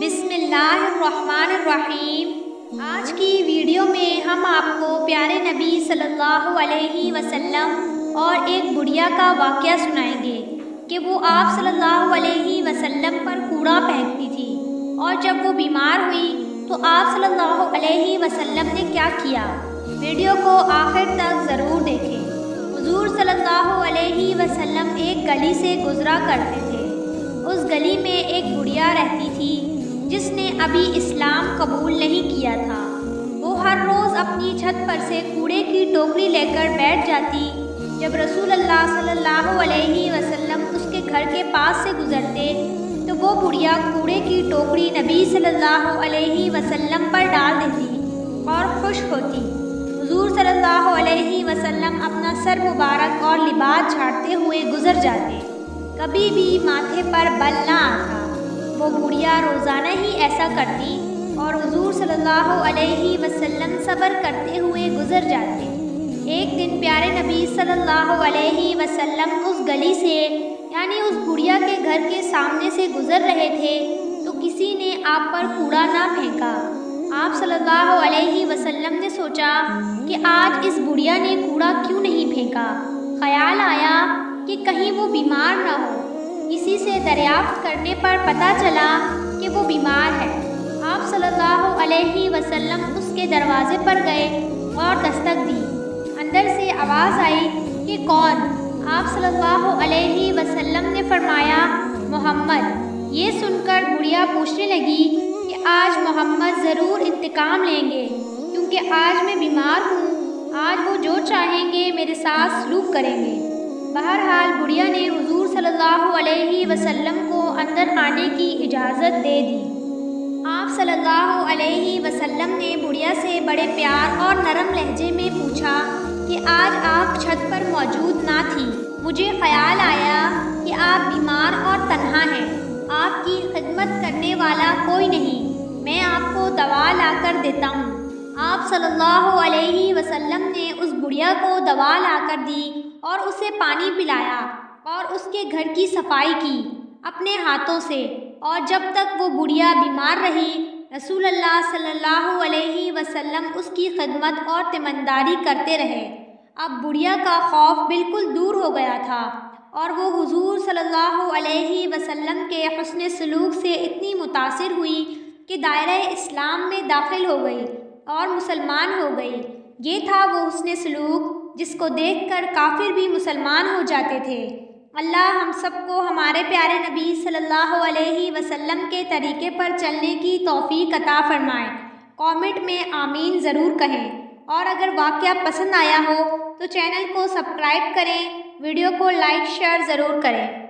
बिस्मिल्लाहिर्रहमानिर्रहीम। आज की वीडियो में हम आपको प्यारे नबी सल्लल्लाहु अलैहि वसल्लम और एक बुढ़िया का वाक़या सुनाएंगे कि वो आप सल्लल्लाहु अलैहि वसल्लम पर कूड़ा फेंकती थी और जब वो बीमार हुई तो आप सल्लल्लाहु अलैहि वसल्लम ने क्या किया। वीडियो को आखिर तक ज़रूर देखें। हुज़ूर सल्लल्लाहु अलैहि वसल्लम एक गली से गुज़रा करते थे। उस गली में एक बुढ़िया रहती थी जिसने अभी इस्लाम कबूल नहीं किया था। वो हर रोज़ अपनी छत पर से कूड़े की टोकरी लेकर बैठ जाती। जब रसूलुल्लाह सल्लल्लाहु अलैहि वसल्लम उसके घर के पास से गुज़रते तो वो बुढ़िया कूड़े की टोकरी नबी सल्लल्लाहु अलैहि वसल्लम पर डाल देती और खुश होती। हुज़ूर सल्लल्लाहु अलैहि वसल्लम अपना सर मुबारक और लिबास झाड़ते हुए गुज़र जाते। कभी भी माथे पर बल ना आता। वो बुढ़िया रोज़ाना ही ऐसा करती और हुज़ूर सल्लल्लाहु अलैहि वसल्लम सब्र करते हुए गुज़र जाते। एक दिन प्यारे नबी सल्लल्लाहु अलैहि वसल्लम उस गली से यानी उस बुढ़िया के घर के सामने से गुज़र रहे थे तो किसी ने आप पर कूड़ा ना फेंका। आप सल्लल्लाहु अलैहि वसल्लम ने सोचा कि आज इस बुढ़िया ने कूड़ा क्यों नहीं फेंका। ख़याल आया कि कहीं वो बीमार ना हो। किसी से दरियाफ्त करने पर पता चला कि वो बीमार है। आप सल्लल्लाहु अलैहि वसल्लम उसके दरवाज़े पर गए और दस्तक दी। अंदर से आवाज़ आई कि कौन? आप सल्लल्लाहु अलैहि वसल्लम ने फरमाया मोहम्मद। ये सुनकर बुढ़िया पूछने लगी कि आज मोहम्मद ज़रूर इंतकाम लेंगे क्योंकि आज मैं बीमार हूँ। आज वो जो चाहेंगे मेरे साथ सलूक करेंगे। बहरहाल बुढ़िया ने हुज़ूर सल्लल्लाहु अलैहि वसल्लम को अंदर आने की इजाज़त दे दी। आप सल्लल्लाहु अलैहि वसल्लम ने बुढ़िया से बड़े प्यार और नरम लहजे में पूछा कि आज आप छत पर मौजूद ना थी। मुझे ख़याल आया कि आप बीमार और तन्हा हैं। आपकी खिदमत करने वाला कोई नहीं। मैं आपको दवा ला कर देता हूँ। आप सल्लल्लाहु अलैहि वसल्लम ने उस बुढ़िया को दवा ला कर दी और उसे पानी पिलाया और उसके घर की सफाई की अपने हाथों से। और जब तक वो बुढ़िया बीमार रही रसूलुल्लाह सल्लल्लाहु अलैहि वसल्लम उसकी खिदमत और तीमानदारी करते रहे। अब बुढ़िया का खौफ बिल्कुल दूर हो गया था और वो हुज़ूर सल्लल्लाहु अलैहि वसल्लम के हुस्न सलूक से इतनी मुतासिर हुई कि दायरा इस्लाम में दाखिल हो गई और मुसलमान हो गई। ये था वो हुस्न सलूक जिसको देखकर काफिर भी मुसलमान हो जाते थे। अल्लाह हम सबको हमारे प्यारे नबी सल्लल्लाहु अलैहि वसल्लम के तरीके पर चलने की तौफीक अता फरमाए। कमेंट में आमीन ज़रूर कहें और अगर वाक़या पसंद आया हो तो चैनल को सब्सक्राइब करें, वीडियो को लाइक शेयर ज़रूर करें।